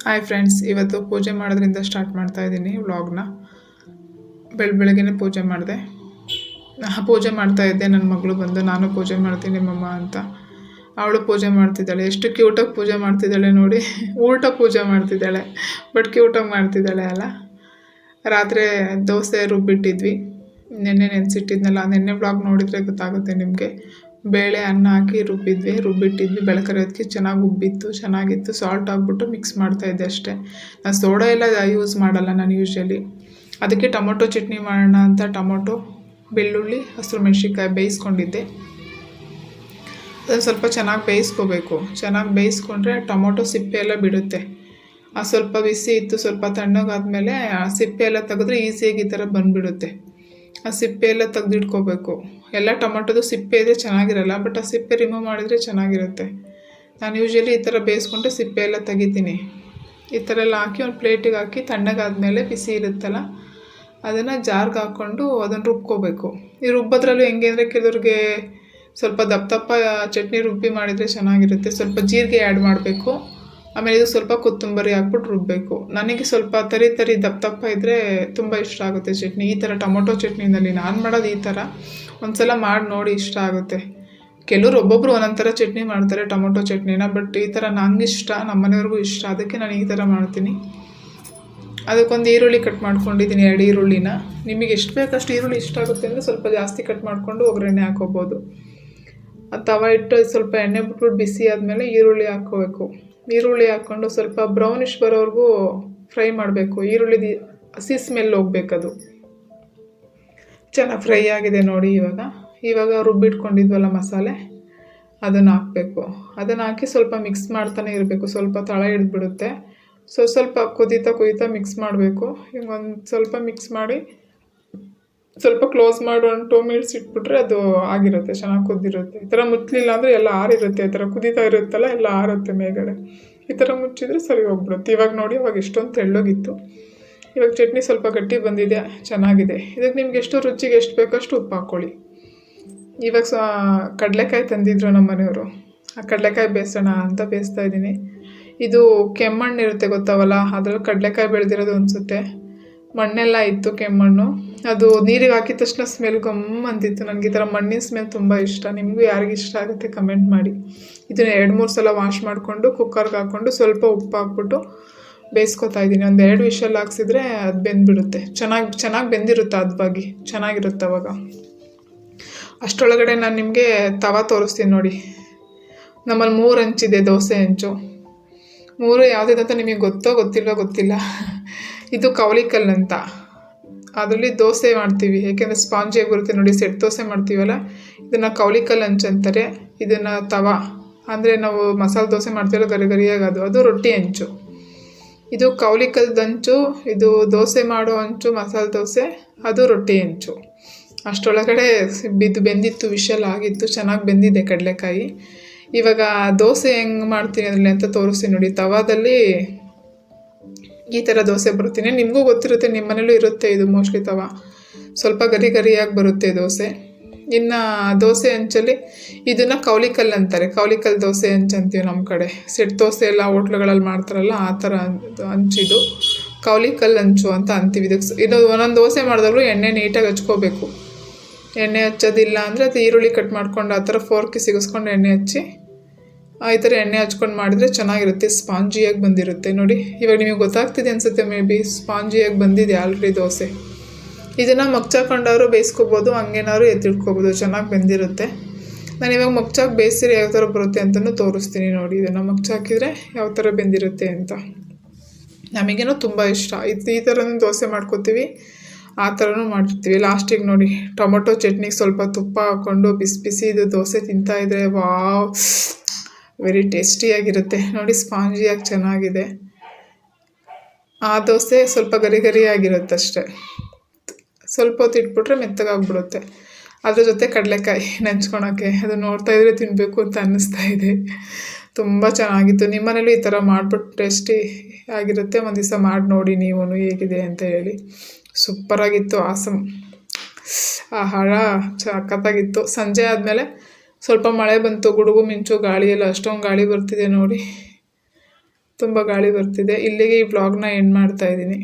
Hi friends, ಇವತ್ತು ಪೂಜೆ ಮಾಡೋದ್ರಿಂದ ಸ್ಟಾರ್ಟ್ ಮಾಡ್ತಾ ಇದ್ದೀನಿ ವ್ಲಾಗ್ನ. ಬೆಳಗ್ಗೆನೇ ಪೂಜೆ ಮಾಡಿದೆ. ಪೂಜೆ ಮಾಡ್ತಾ ಇದ್ದೆ, ನನ್ನ ಮಗಳು ಬಂದು ನಾನು ಪೂಜೆ ಮಾಡ್ತೀನಿ ಮಮ್ಮ ಅಂತ. ಅವಳು ಪೂಜೆ ಮಾಡ್ತಿದ್ದಾಳೆ. ಎಷ್ಟು ಕ್ಯೂಟಾಗಿ ಪೂಜೆ ಮಾಡ್ತಿದ್ದಾಳೆ ನೋಡಿ. ಉಲ್ಟಾ ಪೂಜೆ ಮಾಡ್ತಿದ್ದಾಳೆ, ಬಟ್ ಕ್ಯೂಟಾಗಿ ಮಾಡ್ತಿದ್ದಾಳೆ ಅಲ್ಲ. ರಾತ್ರಿ ದೋಸೆ ರುಬ್ಬಿಟ್ಟಿದ್ವಿ, ನೆನ್ನೆ ನೆನೆಸಿಟ್ಟಿದ್ನಲ್ಲ. ನೆನ್ನೆ ವ್ಲಾಗ್ ನೋಡಿದರೆ ಗೊತ್ತಾಗುತ್ತೆ ನಿಮಗೆ. ಬೇಳೆ ಅನ್ನ ಹಾಕಿ ರುಬ್ಬಿಟ್ಟಿದ್ವಿ. ಬೆಳಕರಿಯೋದಕ್ಕೆ ಚೆನ್ನಾಗಿ ಉಬ್ಬಿತ್ತು, ಚೆನ್ನಾಗಿತ್ತು. ಸಾಲ್ಟ್ ಹಾಕ್ಬಿಟ್ಟು ಮಿಕ್ಸ್ ಮಾಡ್ತಾಯಿದ್ದೆ ಅಷ್ಟೇ. ನಾನು ಸೋಡಾ ಎಲ್ಲ ಯೂಸ್ ಮಾಡಲ್ಲ ನಾನು ಯೂಶ್ವಲಿ. ಅದಕ್ಕೆ ಟೊಮೊಟೊ ಚಟ್ನಿ ಮಾಡೋಣ ಅಂತ ಟೊಮೊಟೊ, ಬೆಳ್ಳುಳ್ಳಿ, ಹಸಿರು ಮೆಣಸಿನ್ಕಾಯಿ ಬೇಯಿಸ್ಕೊಂಡಿದ್ದೆ. ಅದನ್ನು ಸ್ವಲ್ಪ ಚೆನ್ನಾಗಿ ಬೇಯಿಸ್ಕೋಬೇಕು. ಚೆನ್ನಾಗಿ ಬೇಯಿಸ್ಕೊಂಡ್ರೆ ಟೊಮೊಟೊ ಸಿಪ್ಪೆ ಎಲ್ಲ ಬಿಡುತ್ತೆ. ಸ್ವಲ್ಪ ಬಿಸಿ ಇತ್ತು, ಸ್ವಲ್ಪ ತಣ್ಣಗಾದ್ಮೇಲೆ ಸಿಪ್ಪೆ ಎಲ್ಲ ತೆಗೆದ್ರೆ ಈಸಿಯಾಗಿ ಈ ಥರ ಬಂದುಬಿಡುತ್ತೆ. ಆ ಸಿಪ್ಪೆ ಎಲ್ಲ ತೆಗೆದಿಟ್ಕೋಬೇಕು. ಎಲ್ಲ ಟೊಮೊಟೊದು ಸಿಪ್ಪೆ ಇದ್ರೆ ಚೆನ್ನಾಗಿರಲ್ಲ, ಬಟ್ ಆ ಸಿಪ್ಪೆ ರಿಮೂವ್ ಮಾಡಿದರೆ ಚೆನ್ನಾಗಿರುತ್ತೆ. ನಾನು ಯೂಶ್ವಲಿ ಈ ಥರ ಬೇಯಿಸ್ಕೊಂಡ್ರೆ ಸಿಪ್ಪೆ ಎಲ್ಲ ತೆಗಿತೀನಿ. ಈ ಥರ ಎಲ್ಲ ಹಾಕಿ ಒಂದು ಪ್ಲೇಟಿಗೆ ಹಾಕಿ ತಣ್ಣಗಾದ್ಮೇಲೆ ಬಿಸಿ ಇರುತ್ತಲ್ಲ, ಅದನ್ನು ಜಾರ್ಗೆ ಹಾಕ್ಕೊಂಡು ಅದನ್ನು ರುಬ್ಕೋಬೇಕು. ಈ ರುಬ್ಬೋದ್ರಲ್ಲೂ ಹೆಂಗೆ ಅಂದರೆ ಕೆಲವ್ರಿಗೆ ಸ್ವಲ್ಪ ದಪ್ಪ ಚಟ್ನಿ ರುಬ್ಬಿ ಮಾಡಿದರೆ ಚೆನ್ನಾಗಿರುತ್ತೆ. ಸ್ವಲ್ಪ ಜೀರಿಗೆ ಆ್ಯಡ್ ಮಾಡಬೇಕು. ಆಮೇಲೆ ಇದು ಸ್ವಲ್ಪ ಕೊತ್ತಂಬರಿ ಹಾಕ್ಬಿಟ್ಟು ರುಬ್ಬಬೇಕು. ನನಗೆ ಸ್ವಲ್ಪ ತರಿ ದಪ್ಪ ಇದ್ದರೆ ತುಂಬ ಇಷ್ಟ ಆಗುತ್ತೆ ಚಟ್ನಿ. ಈ ಥರ ಟೊಮೊಟೊ ಚಟ್ನಿನಲ್ಲಿ ನಾನು ಮಾಡೋದು ಈ ಥರ. ಒಂದು ಸಲ ಮಾಡಿ ನೋಡಿ, ಇಷ್ಟ ಆಗುತ್ತೆ. ಕೆಲವರು ಒಬ್ಬೊಬ್ಬರು ಒಂದೊಂದು ಥರ ಚಟ್ನಿ ಮಾಡ್ತಾರೆ ಟೊಮೊಟೊ ಚಟ್ನಿನ, ಬಟ್ ಈ ಥರ ನಂಗೆ ಇಷ್ಟ, ನಮ್ಮ ಮನೆಯವ್ರಿಗೂ ಇಷ್ಟ. ಅದಕ್ಕೆ ನಾನು ಈ ಥರ ಮಾಡ್ತೀನಿ. ಅದಕ್ಕೊಂದು ಈರುಳ್ಳಿ ಕಟ್ ಮಾಡ್ಕೊಂಡಿದ್ದೀನಿ, 2 ಈರುಳ್ಳಿನ. ನಿಮಗೆ ಎಷ್ಟು ಬೇಕಷ್ಟು ಈರುಳ್ಳಿ ಇಷ್ಟ ಆಗುತ್ತೆ ಅಂದರೆ ಸ್ವಲ್ಪ ಜಾಸ್ತಿ ಕಟ್ ಮಾಡಿಕೊಂಡು ಒಗ್ಗರಣೆ ಹಾಕೋಬೋದು. ತವ ಇಟ್ಟು ಸ್ವಲ್ಪ ಎಣ್ಣೆ ಬಿಟ್ಬಿಟ್ಟು ಬಿಸಿ ಆದಮೇಲೆ ಈರುಳ್ಳಿ ಹಾಕ್ಕೋಬೇಕು. ಈರುಳ್ಳಿ ಹಾಕ್ಕೊಂಡು ಸ್ವಲ್ಪ ಬ್ರೌನಿಷ್ ಬರೋವರೆಗೂ ಫ್ರೈ ಮಾಡಬೇಕು. ಈರುಳ್ಳಿ ಹಸಿ ಸ್ಮೆಲ್ ಹೋಗ್ಬೇಕದು. ಚೆನ್ನಾಗಿ ಫ್ರೈ ಆಗಿದೆ ನೋಡಿ. ಇವಾಗ ರುಬ್ಬಿಟ್ಕೊಂಡಿದ್ವಲ್ಲ ಮಸಾಲೆ, ಅದನ್ನು ಹಾಕಬೇಕು. ಅದನ್ನು ಹಾಕಿ ಸ್ವಲ್ಪ ಮಿಕ್ಸ್ ಮಾಡ್ತಾನೆ ಇರಬೇಕು. ಸ್ವಲ್ಪ ತಳ ಹಿಡಿದ್ಬಿಡುತ್ತೆ. ಸ್ವಲ್ಪ ಕುದೀತಾ ಮಿಕ್ಸ್ ಮಾಡಬೇಕು. ಈಗ ಒಂದು ಸ್ವಲ್ಪ ಮಿಕ್ಸ್ ಮಾಡಿ ಸ್ವಲ್ಪ ಕ್ಲೋಸ್ ಮಾಡಿ ಒಂದು 2 ಮಿನಿಟ್ಸ್ ಇಟ್ಬಿಟ್ರೆ ಅದು ಆಗಿರುತ್ತೆ, ಚೆನ್ನಾಗಿ ಕುದ್ದಿರುತ್ತೆ. ಈ ಥರ ಮುಚ್ಚಲಿಲ್ಲ ಅಂದರೆ ಎಲ್ಲ ಆರಿರುತ್ತೆ. ಈ ಥರ ಕುದೀತಾ ಇರುತ್ತಲ್ಲ, ಎಲ್ಲ ಆರುತ್ತೆ ಮೇಲ್ಗಡೆ. ಈ ಥರ ಮುಚ್ಚಿದ್ರೆ ಸರಿ ಹೋಗ್ಬಿಡುತ್ತೆ. ಇವಾಗ ನೋಡಿ, ಅವಾಗ ಎಷ್ಟೊಂದು ತೆಳ್ಳಗಿತ್ತು. ಇವಾಗ ಚಟ್ನಿ ಸ್ವಲ್ಪ ಗಟ್ಟಿ ಬಂದಿದೆ, ಚೆನ್ನಾಗಿದೆ. ಇದಕ್ಕೆ ನಿಮ್ಗೆ ಎಷ್ಟು ರುಚಿಗೆ ಎಷ್ಟು ಬೇಕಷ್ಟು ಉಪ್ಪು ಹಾಕ್ಕೊಳ್ಳಿ. ಇವಾಗ ಕಡಲೆಕಾಯಿ ತಂದಿದ್ರು ನಮ್ಮ ಮನೆಯವರು. ಆ ಕಡಲೆಕಾಯಿ ಬೇಯಿಸೋಣ ಅಂತ ಬೇಯಿಸ್ತಾ ಇದ್ದೀನಿ. ಇದು ಕೆಮ್ಮಣ್ಣು ಇರುತ್ತೆ ಗೊತ್ತಾವಲ್ಲ, ಅದ್ರಲ್ಲಿ ಕಡಲೆಕಾಯಿ ಬೆಳೆದಿರೋದು ಅನಿಸುತ್ತೆ. ಮಣ್ಣೆಲ್ಲ ಇತ್ತು, ಕೆಮ್ಮಣ್ಣು. ಅದು ನೀರಿಗೆ ಹಾಕಿದ ತಕ್ಷಣ ಸ್ಮೆಲ್ ಅಂತಿತ್ತು. ನನಗೆ ಈ ಥರ ಮಣ್ಣಿನ ಸ್ಮೆಲ್ ತುಂಬ ಇಷ್ಟ. ನಿಮಗೂ ಯಾರಿಗೆ ಇಷ್ಟ ಆಗುತ್ತೆ ಕಮೆಂಟ್ ಮಾಡಿ. ಇದನ್ನು 2-3 ಸಲ ವಾಶ್ ಮಾಡಿಕೊಂಡು ಕುಕ್ಕರ್ಗೆ ಹಾಕ್ಕೊಂಡು ಸ್ವಲ್ಪ ಉಪ್ಪು ಹಾಕ್ಬಿಟ್ಟು ಬೇಯಿಸ್ಕೊತಾ ಇದ್ದೀನಿ. ಒಂದು 2 ವಿಷಲ್ ಹಾಕ್ಸಿದ್ರೆ ಅದು ಬೆಂದ್ಬಿಡುತ್ತೆ. ಚೆನ್ನಾಗಿ ಬೆಂದಿರುತ್ತೆ, ಹದವಾಗಿ ಚೆನ್ನಾಗಿರುತ್ತೆ ಅವಾಗ. ಅಷ್ಟರೊಳಗಡೆ ನಾನು ನಿಮಗೆ ತವ ತೋರಿಸ್ತೀನಿ ನೋಡಿ. ನಮ್ಮಲ್ಲಿ 3 ಹಂಚಿದೆ, ದೋಸೆ ಹಂಚು. 3 ಯಾವುದಂತ ನಿಮಗೆ ಗೊತ್ತಿಲ್ಲ. ಇದು ಕವಲಿಕಲ್ಲು ಅಂತ. ಅದರಲ್ಲಿ ದೋಸೆ ಮಾಡ್ತೀವಿ, ಏಕೆಂದರೆ ಸ್ಪಾಂಜಿಯಾಗಿ ಬರುತ್ತೆ ನೋಡಿ. ಸೆಟ್ ದೋಸೆ ಮಾಡ್ತೀವಲ್ಲ, ಇದನ್ನು ಕವಲಿಕಲ್ಲು ಹಂಚು ಅಂತಾರೆ. ಇದನ್ನು ತವ ಅಂದರೆ ನಾವು ಮಸಾಲೆ ದೋಸೆ ಮಾಡ್ತೀವಲ್ಲ, ಗರಿಯಾಗಿ ಅದು ರೊಟ್ಟಿ ಹಂಚು. ಇದು ಕವಲಿಕಲ್ದು ಹಂಚು, ಇದು ದೋಸೆ ಮಾಡೋ ಹಂಚು, ಮಸಾಲೆ ದೋಸೆ, ಅದು ರೊಟ್ಟಿ ಹಂಚು. ಅಷ್ಟರೊಳಗಡೆ ಬೆಂದಿತ್ತು, ವಿಷಲ್ ಆಗಿತ್ತು, ಚೆನ್ನಾಗಿ ಬೆಂದಿದೆ ಕಡಲೆಕಾಯಿ. ಇವಾಗ ದೋಸೆ ಹೆಂಗೆ ಮಾಡ್ತೀನಿ ಅದರಲ್ಲಿ ಅಂತ ತೋರಿಸ್ತೀನಿ ನೋಡಿ. ತವಾದಲ್ಲಿ ಈ ಥರ ದೋಸೆ ಬರ್ತೀನಿ. ನಿಮಗೂ ಗೊತ್ತಿರುತ್ತೆ, ನಿಮ್ಮ ಮನೇಲೂ ಇರುತ್ತೆ ಇದು ಮೋಸ್ಟ್ಲಿ ತವ. ಸ್ವಲ್ಪ ಗರಿಯಾಗಿ ಬರುತ್ತೆ ದೋಸೆ. ಇನ್ನು ದೋಸೆ ಹಂಚಲ್ಲಿ ಇದನ್ನು ಕವಲಿಕಲ್ಲು ಅಂತಾರೆ. ಕವಲಿಕಲ್ಲು ದೋಸೆ ಹಂಚು ಅಂತೀವಿ ನಮ್ಮ ಕಡೆ. ಸೆಟ್ ದೋಸೆ ಎಲ್ಲ ಹೋಟ್ಲುಗಳಲ್ಲಿ ಮಾಡ್ತಾರಲ್ಲ, ಆ ಥರ ಹಂಚಿದು ಕವಲಿಕಲ್ಲು ಹಂಚು ಅಂತ ಅಂತೀವಿ. ಇದು ಒಂದೊಂದು ದೋಸೆ ಮಾಡಿದಾಗಲೂ ಎಣ್ಣೆ ನೀಟಾಗಿ ಹಚ್ಕೋಬೇಕು. ಎಣ್ಣೆ ಹಚ್ಚೋದಿಲ್ಲ ಅಂದರೆ ಅದು ಈರುಳ್ಳಿ ಕಟ್ ಮಾಡ್ಕೊಂಡು ಆ ಥರ ಫೋರ್ಕಿ ಸಿಗಿಸ್ಕೊಂಡು ಎಣ್ಣೆ ಹಚ್ಚಿ ಈ ಥರ ಎಣ್ಣೆ ಹಚ್ಕೊಂಡು ಮಾಡಿದರೆ ಚೆನ್ನಾಗಿರುತ್ತೆ, ಸ್ಪಾಂಜಿಯಾಗಿ ಬಂದಿರುತ್ತೆ ನೋಡಿ. ಇವಾಗ ನಿಮಗೆ ಗೊತ್ತಾಗ್ತಿದೆ ಅನಿಸುತ್ತೆ, ಮೇ ಬಿ ಸ್ಪಾಂಜಿಯಾಗಿ ಬಂದಿದೆ ಆಲ್ರೆಡಿ ದೋಸೆ. ಇದನ್ನು ಮಗ್ಚಾಕೊಂಡವರು ಬೇಯಿಸ್ಕೋಬೋದು, ಹಂಗೇನಾದ್ರು ಎತ್ತಿಡ್ಕೋಬೋದು, ಚೆನ್ನಾಗಿ ಬೆಂದಿರುತ್ತೆ. ನಾನು ಇವಾಗ ಮಗ್ಚಾಗಿ ಬೇಯಿಸಿದ್ರೆ ಯಾವ ಥರ ಬರುತ್ತೆ ಅಂತಲೂ ತೋರಿಸ್ತೀನಿ ನೋಡಿ. ಇದನ್ನು ಮಗ್ಚಾಕಿದರೆ ಯಾವ ಥರ ಬೆಂದಿರುತ್ತೆ ಅಂತ. ನಮಗೇನೋ ತುಂಬ ಇಷ್ಟ. ಈ ಥರನೂ ದೋಸೆ ಮಾಡ್ಕೋತೀವಿ, ಆ ಥರನೂ ಮಾಡಿರ್ತೀವಿ. ಲಾಸ್ಟಿಗೆ ನೋಡಿ ಟೊಮೊಟೊ ಚಟ್ನಿಗೆ ಸ್ವಲ್ಪ ತುಪ್ಪ ಹಾಕ್ಕೊಂಡು ಬಿಸಿ ಇದು ದೋಸೆ ತಿಂತಾಯಿದ್ರೆ ವಾವ್, ವೆರಿ ಟೇಸ್ಟಿಯಾಗಿರುತ್ತೆ ನೋಡಿ. ಸ್ಪಾಂಜಿಯಾಗಿ ಚೆನ್ನಾಗಿದೆ. ಆ ದೋಸೆ ಸ್ವಲ್ಪ ಗರಿಯಾಗಿರುತ್ತೆ ಅಷ್ಟೇ. ಸ್ವಲ್ಪ ಹೊತ್ತು ಇಟ್ಬಿಟ್ರೆ ಮೆತ್ತಗಾಗ್ಬಿಡುತ್ತೆ. ಅದ್ರ ಜೊತೆ ಕಡಲೆಕಾಯಿ ನೆಂಚ್ಕೊಳಕ್ಕೆ ಅದು ನೋಡ್ತಾಯಿದ್ರೆ ತಿನ್ನಬೇಕು ಅಂತ ಅನ್ನಿಸ್ತಾ ಇದೆ. ತುಂಬ ಚೆನ್ನಾಗಿತ್ತು. ನಿಮ್ಮ ಮನೇಲೂ ಈ ಥರ ಮಾಡಿಬಿಟ್ಟು ಟೇಸ್ಟಿ ಆಗಿರುತ್ತೆ. ಒಂದು ದಿವಸ ಮಾಡಿ ನೋಡಿ ನೀವು ಹೇಗಿದೆ ಅಂತ ಹೇಳಿ. ಸೂಪರಾಗಿತ್ತು, ಆಸಮ್. ಆಹಾರ ಸಖತ್ತಾಗಿತ್ತು. ಸಂಜೆ ಆದಮೇಲೆ ಸ್ವಲ್ಪ ಮಳೆ ಬಂತು, ಗುಡುಗು ಮಿಂಚು ಗಾಳಿ ಎಲ್ಲ, ಅಷ್ಟೊಂದು ಗಾಳಿ ಬರ್ತಿದೆ ನೋಡಿ. ತುಂಬ ಗಾಳಿ ಬರ್ತಿದೆ. ಇಲ್ಲಿಗೆ ಈ ವ್ಲಾಗ್ನ ಎಂಡ್ ಮಾಡ್ತಾ ಇದ್ದೀನಿ.